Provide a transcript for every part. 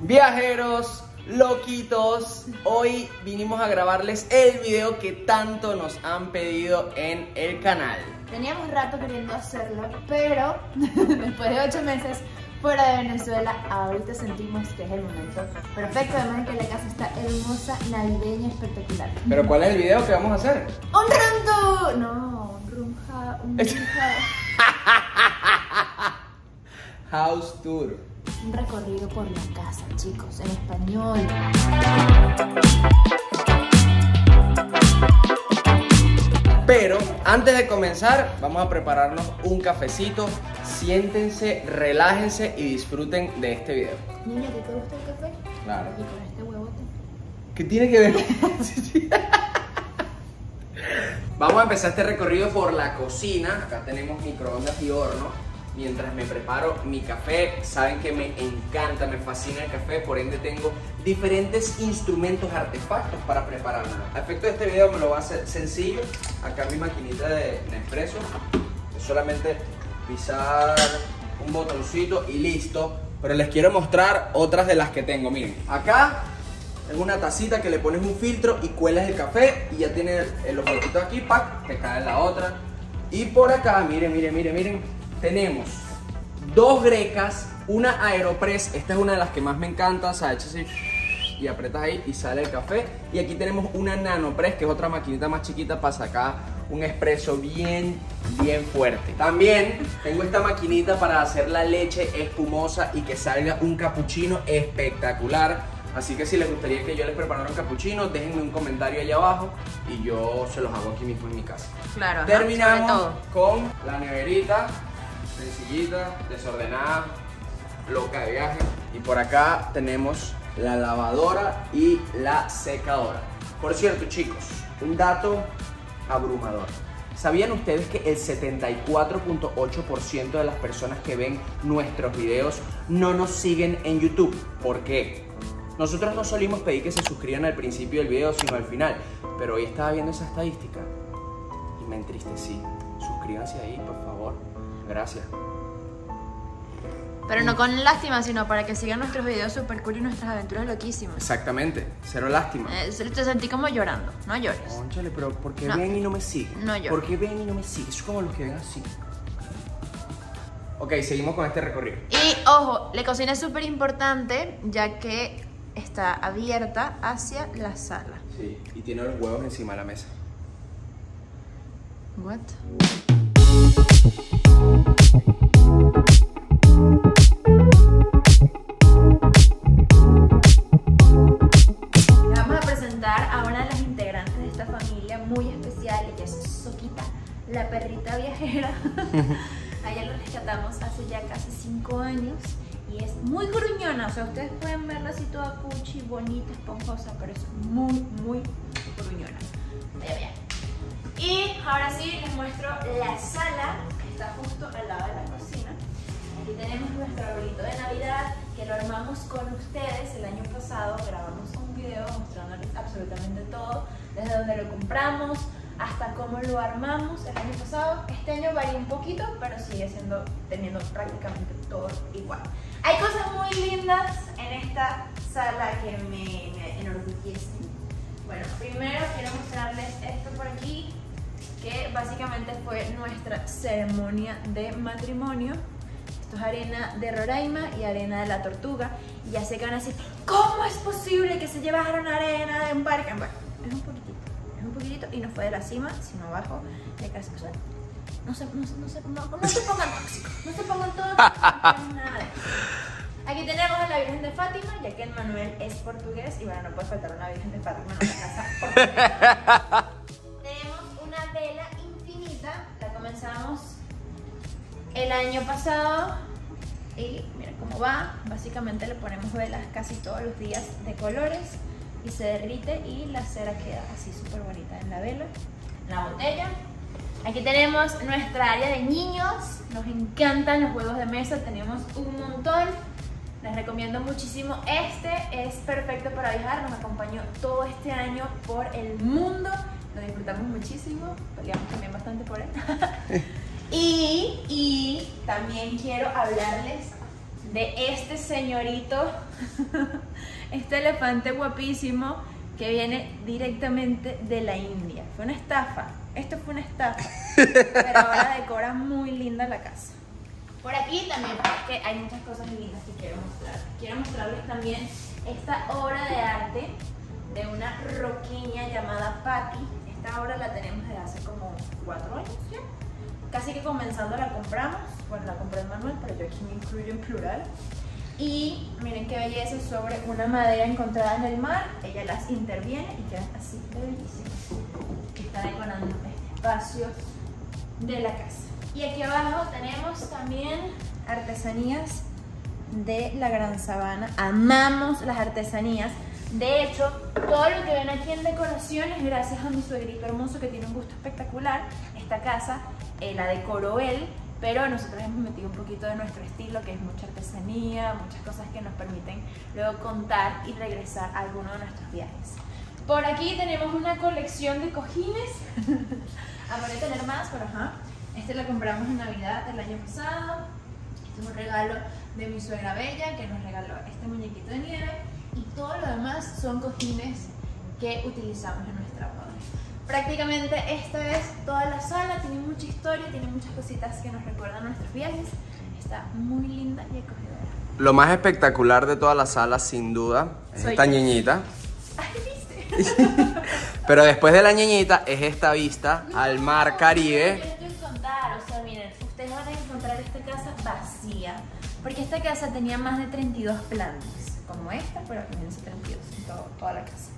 Viajeros, loquitos, hoy vinimos a grabarles el video que tanto nos han pedido en el canal. Teníamos rato queriendo hacerlo, pero después de 8 meses fuera de Venezuela, ahorita sentimos que es el momento perfecto. Además de que la casa está hermosa, navideña, espectacular. ¿Pero cuál es el video que vamos a hacer? ¡Un room tour! No, un room House tour. Un recorrido por la casa, chicos, en español. Pero antes de comenzar, vamos a prepararnos un cafecito. Siéntense, relájense y disfruten de este video. Niña, ¿te gusta el café? Claro. Y con este huevote. ¿Qué tiene que ver? Vamos a empezar este recorrido por la cocina. Acá tenemos microondas y horno. Mientras me preparo mi café, saben que me encanta, me fascina el café, por ende tengo diferentes instrumentos, artefactos para prepararlo. A efecto de este video me lo va a hacer sencillo. Acá mi maquinita de Nespresso, es solamente pisar un botoncito y listo. Pero les quiero mostrar otras de las que tengo. Miren, acá es una tacita que le pones un filtro y cuelas el café y ya tiene los botitos aquí, ¡pac!, te cae en la otra. Y por acá, miren. Tenemos dos grecas, una Aeropress, esta es una de las que más me encanta, o sea, echas así y apretas ahí y sale el café. Y aquí tenemos una Nanopress, que es otra maquinita más chiquita para sacar un espresso bien fuerte. También tengo esta maquinita para hacer la leche espumosa y que salga un cappuccino espectacular. Así que si les gustaría que yo les preparara un cappuccino, déjenme un comentario allá abajo y yo se los hago aquí mismo en mi casa. Claro. Terminamos con la neverita, sencillita, desordenada, loca de viaje. Y por acá tenemos la lavadora y la secadora. Por cierto, chicos, un dato abrumador. ¿Sabían ustedes que el 74.8% de las personas que ven nuestros videos no nos siguen en YouTube? ¿Por qué? Nosotros no solimos pedir que se suscriban al principio del video, sino al final. Pero hoy estaba viendo esa estadística y me entristecí. Suscríbanse ahí, por favor. Gracias. Pero no con lástima, sino para que sigan nuestros videos super cool y nuestras aventuras loquísimas. Exactamente, cero lástima. Te sentí como llorando, no llores. Cónchale, pero ¿por qué No. ven y no me siguen? No llores. ¿Por qué ven y no me siguen? Es como los que ven así. Ok, seguimos con este recorrido. Y ojo, la cocina es súper importante ya que está abierta hacia la sala. Sí, y tiene los huevos encima de la mesa. What? Vamos a presentar a una de las integrantes de esta familia muy especial, ella es Soquita, la perrita viajera. A ella lo rescatamos hace ya casi 5 años y es muy gruñona, o sea, ustedes pueden verla así toda cuchi, bonita, esponjosa, pero es muy gruñona. Vaya. Y ahora sí les muestro la sala, que está justo al lado de la cocina. Aquí tenemos nuestro arbolito de Navidad, que lo armamos con ustedes. El año pasado grabamos un video mostrándoles absolutamente todo, desde donde lo compramos hasta cómo lo armamos el año pasado. Este año varía un poquito, pero sigue teniendo prácticamente todo igual. Hay cosas muy lindas en esta sala que me enorgullecen. Bueno, primero quiero mostrarles esto por aquí, que básicamente fue nuestra ceremonia de matrimonio. Esto es arena de Roraima y arena de la Tortuga. Y ya sé que van a decir, ¿cómo es posible que se llevaron arena de un parque? Bueno, es un poquitito y no fue de la cima, sino abajo de casi. No se pongan tóxicos, no se pongan tóxicos, nada. Aquí tenemos a la Virgen de Fátima, ya que el Manuel es portugués y bueno, no puede faltar una Virgen de Fátima en una casa portuguesa. Tenemos una vela infinita, la comenzamos el año pasado y miren cómo va. Básicamente le ponemos velas casi todos los días de colores y se derrite y la cera queda así súper bonita en la vela, en la botella. Aquí tenemos nuestra área de niños, nos encantan los juegos de mesa, tenemos un montón. Les recomiendo muchísimo. Este es perfecto para viajar, nos acompañó todo este año por el mundo, lo disfrutamos muchísimo, peleamos también bastante por él. Y también quiero hablarles de este señorito, este elefante guapísimo que viene directamente de la India. Fue una estafa, esto fue una estafa, pero ahora decora muy linda la casa. Por aquí también, porque hay muchas cosas lindas que quiero mostrar. Quiero mostrarles también esta obra de arte de una roqueña llamada Patty. Esta obra la tenemos desde hace como 4 años ya. Casi que comenzando la compramos. Bueno, la compré en manual, pero yo aquí me incluyo en plural. Y miren qué belleza, sobre una madera encontrada en el mar. Ella las interviene y quedan así de bellísimas. Está decorando este espacio de la casa. Y aquí abajo tenemos también artesanías de la Gran Sabana. Amamos las artesanías. De hecho, todo lo que ven aquí en decoración es gracias a mi suegrito hermoso que tiene un gusto espectacular. Esta casa la decoró él, pero nosotros hemos metido un poquito de nuestro estilo, que es mucha artesanía, muchas cosas que nos permiten luego contar y regresar a alguno de nuestros viajes. Por aquí tenemos una colección de cojines. Habrá que tener más, pero ajá. Este lo compramos en Navidad del año pasado. Este es un regalo de mi suegra Bella, que nos regaló este muñequito de nieve. Y todo lo demás son cojines que utilizamos en nuestra boda. Prácticamente esta es toda la sala, tiene mucha historia, tiene muchas cositas que nos recuerdan nuestros viajes. Está muy linda y acogedora. Lo más espectacular de toda la sala, sin duda, es esta ñeñita. Ay, ¿viste? Pero después de la ñeñita es esta vista al mar Caribe. Yo les voy a contar, o sea, miren, ustedes van a encontrar esta casa vacía, porque esta casa tenía más de 32 plantas, como esta, pero imagínense 32 en toda la casa.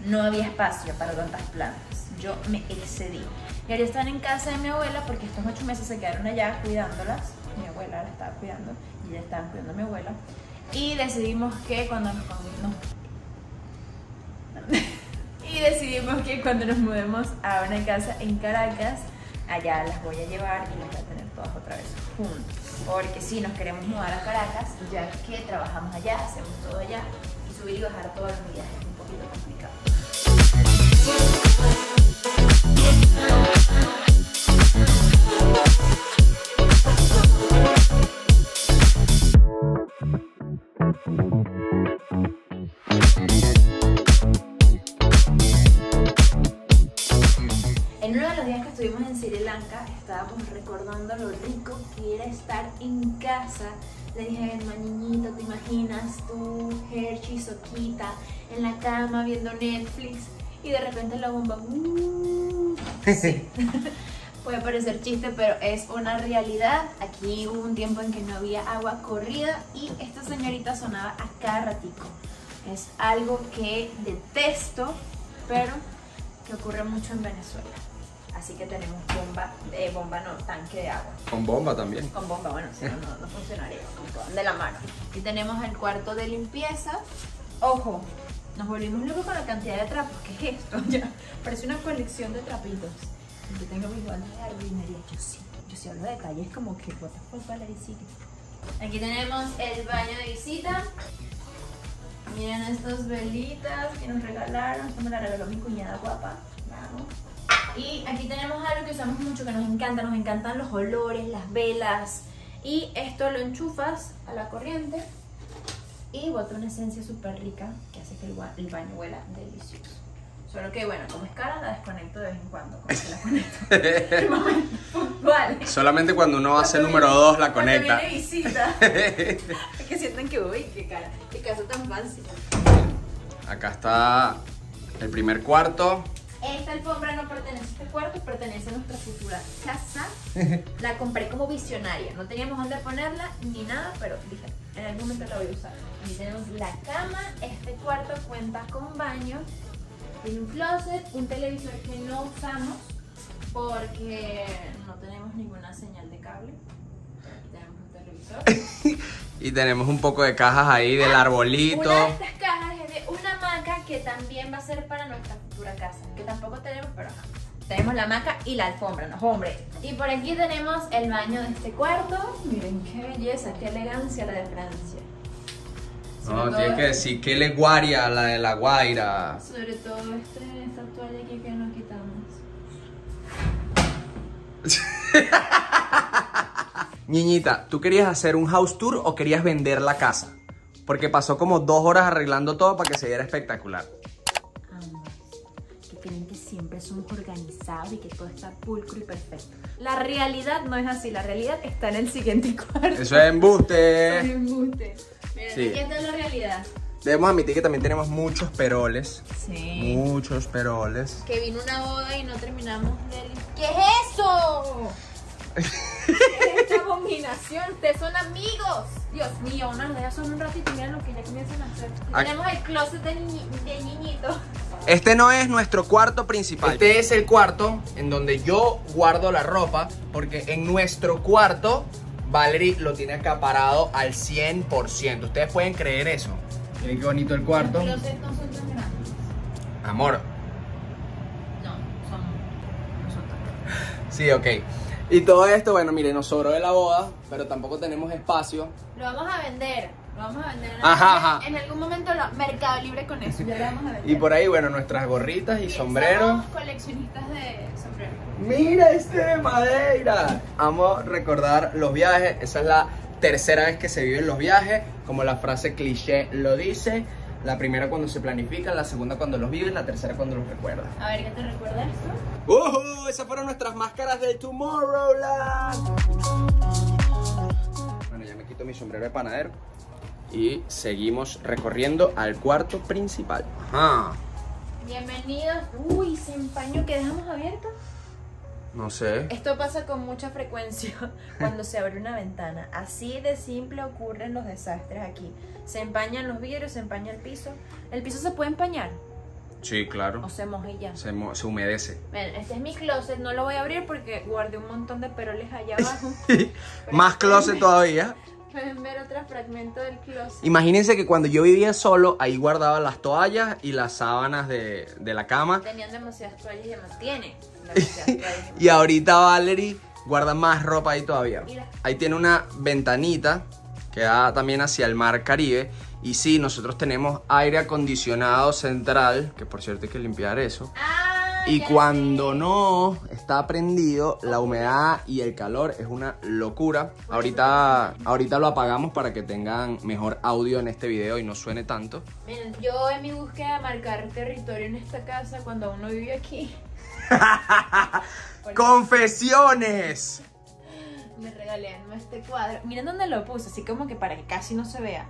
No había espacio para tantas plantas, yo me excedí. Y ahora están en casa de mi abuela porque estos 8 meses se quedaron allá cuidándolas. Mi abuela la estaba cuidando y ya estaban cuidando a mi abuela. Y decidimos que cuando nos mudemos a una casa en Caracas, allá las voy a llevar y las voy a tener todas otra vez juntas. Porque si nos queremos mudar a Caracas, ya que trabajamos allá, hacemos todo allá, y subir y bajar todos los días es un poquito complicado. En uno de los días que estuvimos en Sri Lanka, estábamos recordando lo rico que era estar en casa. Le dije, niñita, ¿te imaginas tú, Hershey, Soquita, en la cama viendo Netflix? Y de repente la bomba, sí. Puede parecer chiste, pero es una realidad. Aquí hubo un tiempo en que no había agua corrida y esta señorita sonaba a cada ratico. Es algo que detesto, pero que ocurre mucho en Venezuela. Así que tenemos tanque de agua. Con bomba también. Con bomba, bueno, si no funcionaría, con de la mano. Y tenemos el cuarto de limpieza. Ojo, nos volvimos locos con la cantidad de trapos. ¿Qué es esto? Ya parece una colección de trapitos. Yo tengo mis guantes de jardinería. Yo sí hablo de detalles como que what the fuck, Valerie, sigue. Aquí tenemos el baño de visita. Miren estas velitas que nos regalaron. Esto me la regaló mi cuñada guapa. Vamos. Y aquí tenemos algo que usamos mucho, que nos encantan los olores, las velas. Y esto lo enchufas a la corriente y bota una esencia súper rica que hace que el baño huela delicioso. Solo que bueno, como es cara, la desconecto de vez en cuando, como que la conecto en momentos puntuales. Solamente cuando uno hace el número 2 la conecta. Cuando viene visita. Es que sienten que, uy, qué cara, qué casa tan fancy. Acá está el primer cuarto. Esta alfombra no pertenece a este cuarto, pertenece a nuestra futura casa. La compré como visionaria, no teníamos dónde ponerla ni nada, pero dije, en algún momento la voy a usar. Aquí tenemos la cama, este cuarto cuenta con baño, tiene un closet, un televisor que no usamos porque no tenemos ninguna señal de cable. Aquí tenemos un televisor. Y tenemos un poco de cajas ahí del arbolito. Una de estas cajas es de una hamaca que también va a ser para nuestra futura casa, que tampoco tenemos, pero ajá. Tenemos la hamaca y la alfombra, no, hombre. Y por aquí tenemos el baño de este cuarto. Miren qué belleza, qué elegancia la de Francia. No, tiene que decir que le guaria la de la Guaira. Sobre todo esta toalla aquí que nos quitamos. Niñita, ¿tú querías hacer un house tour o querías vender la casa? Porque pasó como 2 horas arreglando todo para que se viera espectacular. Ambas. Que creen que siempre somos organizados y que todo está pulcro y perfecto. La realidad no es así, la realidad está en el siguiente cuarto. Eso es embuste. Soy embuste. Miren, Sí. aquí está la realidad. Debemos admitir que también tenemos muchos peroles. Sí. Muchos peroles. Que vino una boda y no terminamos de... ¿Qué es eso? ¿Qué es esta abominación? Ustedes son amigos. Dios mío, uno nos deja solo un ratito y miren lo que ya comienzan a hacer. Tenemos el closet de niñito. Este no es nuestro cuarto principal. Este es el cuarto en donde yo guardo la ropa, porque en nuestro cuarto Valerie lo tiene acaparado al 100%. Ustedes pueden creer eso. Miren qué bonito el cuarto. Los closets no son tan grandes. Amor. No son tan grandes. Sí, ok. Y todo esto, bueno, miren, nos sobró de la boda, pero tampoco tenemos espacio. Lo vamos a vender. Ajá. En algún momento Mercado Libre con eso. Ya lo vamos a vender. Y por ahí, bueno, nuestras gorritas y sombreros. Somos coleccionistas de sombreros. Mira este de madera. Amo recordar los viajes. Esa es la tercera vez que se viven los viajes. Como la frase cliché lo dice. La primera cuando se planifican, la segunda cuando los vives, la tercera cuando los recuerdas. A ver, ¿qué te recuerda esto? Esas fueron nuestras máscaras del Tomorrowland. Bueno, ya me quito mi sombrero de panadero. Y seguimos recorriendo al cuarto principal. Ajá. Bienvenidos. Uy, ese empaño que dejamos abierto. No sé. Esto pasa con mucha frecuencia cuando se abre una ventana. Así de simple ocurren los desastres aquí. Se empañan los vidrios, se empaña el piso. ¿El piso se puede empañar? Sí, claro. ¿O se moja y ya? Se humedece. Ven, este es mi closet. No lo voy a abrir porque guardé un montón de peroles allá abajo. Más closet todavía. Pueden ver otro fragmento del closet. Imagínense que cuando yo vivía solo, ahí guardaba las toallas y las sábanas de la cama. Tenían demasiadas toallas y demasiadas toallas. Y ahorita Valerie guarda más ropa ahí todavía. Mira. Ahí tiene una ventanita que da también hacia el mar Caribe. Y sí, nosotros tenemos aire acondicionado central, que por cierto hay que limpiar eso. Y cuando no está prendido, la humedad y el calor es una locura. Ahorita lo apagamos para que tengan mejor audio en este video y no suene tanto. Miren, yo en mi búsqueda de marcar territorio en esta casa, cuando aún no vive aquí, ¡Confesiones! me regalé este cuadro. Miren dónde lo puse, así como que para que casi no se vea.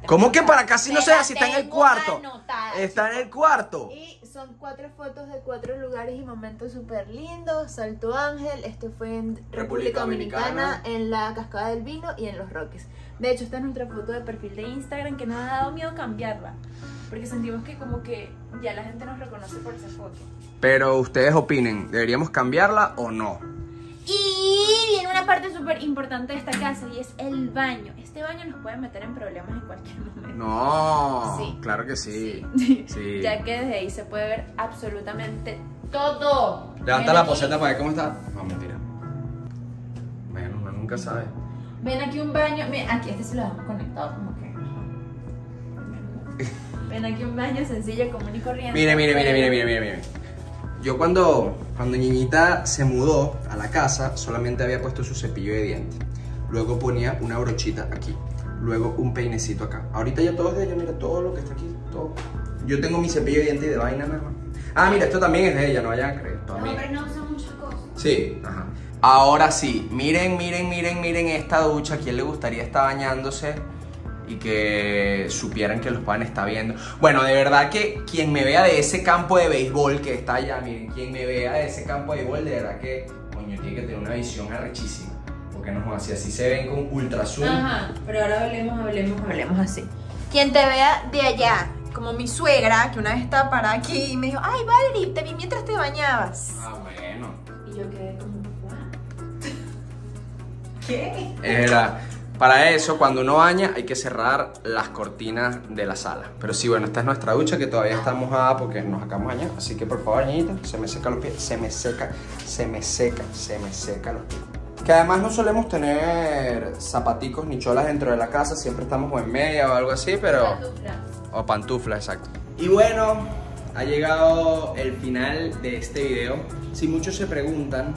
¿Cómo que para casi no se vea si está en el tengo cuarto? anotada, Está en el cuarto. Y son 4 fotos de 4 lugares y momentos súper lindos. Salto Ángel, esto fue en República Dominicana, en la Cascada del Vino y en Los Roques. De hecho, esta es nuestra foto de perfil de Instagram, que nos ha dado miedo cambiarla, porque sentimos que como que ya la gente nos reconoce por esa foto. Pero ustedes opinen, ¿deberíamos cambiarla o no? Y viene una parte súper importante de esta casa y es el baño. Este baño nos puede meter en problemas en cualquier momento. No, Sí. Claro que sí. Sí. Ya que desde ahí se puede ver absolutamente todo. Levanta Ven la aquí. poseta para ver cómo está. No, mentira. Bueno, uno nunca sabe. Ven aquí un baño. Mira, aquí este se lo dejamos conectado como que. Ven aquí un baño sencillo, común y corriente. Mire. Yo cuando Niñita se mudó a la casa, solamente había puesto su cepillo de dientes. Luego ponía una brochita aquí. Luego un peinecito acá. Ahorita ya todo es de ella, mira, todo lo que está aquí, todo. Yo tengo mi cepillo de dientes y de vaina nada más. Ah, mira, esto también es de ella, no vayan a creer. Los También. hombres no usan muchas cosas. Sí, ajá. Ahora sí, miren esta ducha. ¿A quién le gustaría estar bañándose y que supieran que los padres están viendo? Bueno, de verdad que quien me vea de ese campo de béisbol que está allá, miren, quien me vea de ese campo de béisbol, de verdad que, coño, tiene que tener una visión arrechísima. Porque no, así se ven con ultra zoom. Ajá, pero ahora hablemos así. Quien te vea de allá, como mi suegra, que una vez estaba parada aquí y me dijo, ay, Valerie, te vi mientras te bañabas. Ah, bueno. Y yo quedé como, ¿what? ¿Qué? Era, para eso, cuando uno baña, hay que cerrar las cortinas de la sala. Pero sí, bueno, esta es nuestra ducha que todavía está mojada porque nos acabamos de bañar. Así que por favor, niñita, se me seca los pies. Se me seca los pies. Que además no solemos tener zapaticos ni cholas dentro de la casa. Siempre estamos o en media o algo así, pero... Pantuflas. O pantuflas, exacto. Y bueno, ha llegado el final de este video. Si muchos se preguntan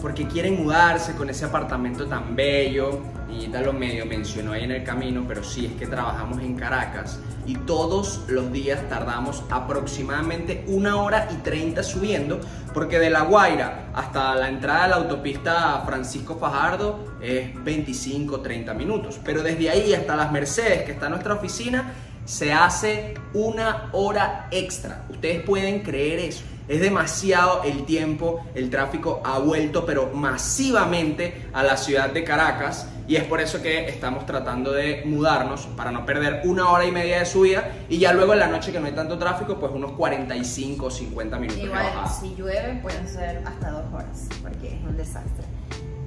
porque quieren mudarse con ese apartamento tan bello. Niñita lo medio mencionó ahí en el camino, pero sí, es que trabajamos en Caracas y todos los días tardamos aproximadamente 1 hora y 30 subiendo, porque de La Guaira hasta la entrada de la autopista Francisco Fajardo es 25-30 minutos, pero desde ahí hasta Las Mercedes, que está nuestra oficina, se hace 1 hora extra. Ustedes pueden creer eso. Es demasiado el tiempo, el tráfico ha vuelto pero masivamente a la ciudad de Caracas, y es por eso que estamos tratando de mudarnos para no perder 1 hora y media de subida y ya luego en la noche, que no hay tanto tráfico, pues unos 45 o 50 minutos. Igual, si llueve pueden ser hasta 2 horas porque es un desastre.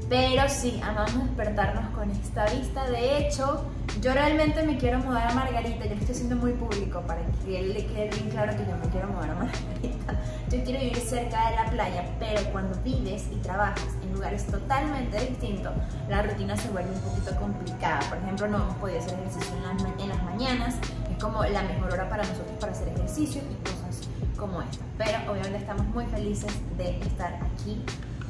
Pero sí, amamos despertarnos con esta vista. De hecho, yo realmente me quiero mudar a Margarita. Yo lo estoy haciendo muy público para que le quede bien claro que yo me quiero mudar a Margarita. Yo quiero vivir cerca de la playa, pero cuando vives y trabajas en lugares totalmente distintos, la rutina se vuelve un poquito complicada. Por ejemplo, no hemos podido hacer ejercicio en las mañanas, que es como la mejor hora para nosotros para hacer ejercicio y cosas como esta. Pero obviamente estamos muy felices de estar aquí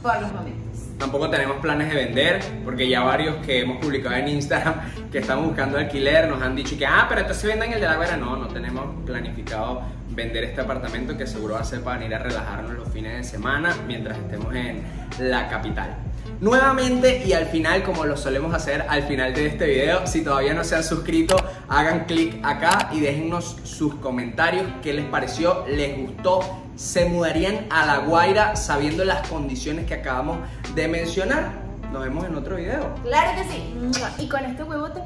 por los momentos. Tampoco tenemos planes de vender, porque ya varios que hemos publicado en Instagram que están buscando alquiler nos han dicho que pero entonces vendan el de La Guaira. No tenemos planificado vender este apartamento, que seguro va a ser para ir a relajarnos los fines de semana mientras estemos en la capital. Nuevamente, y al final, como lo solemos hacer al final de este video, si todavía no se han suscrito, hagan clic acá y déjennos sus comentarios. ¿Qué les pareció? ¿Les gustó? ¿Se mudarían a La Guaira sabiendo las condiciones que acabamos de mencionar? Nos vemos en otro video. Claro que sí. Y con este huevote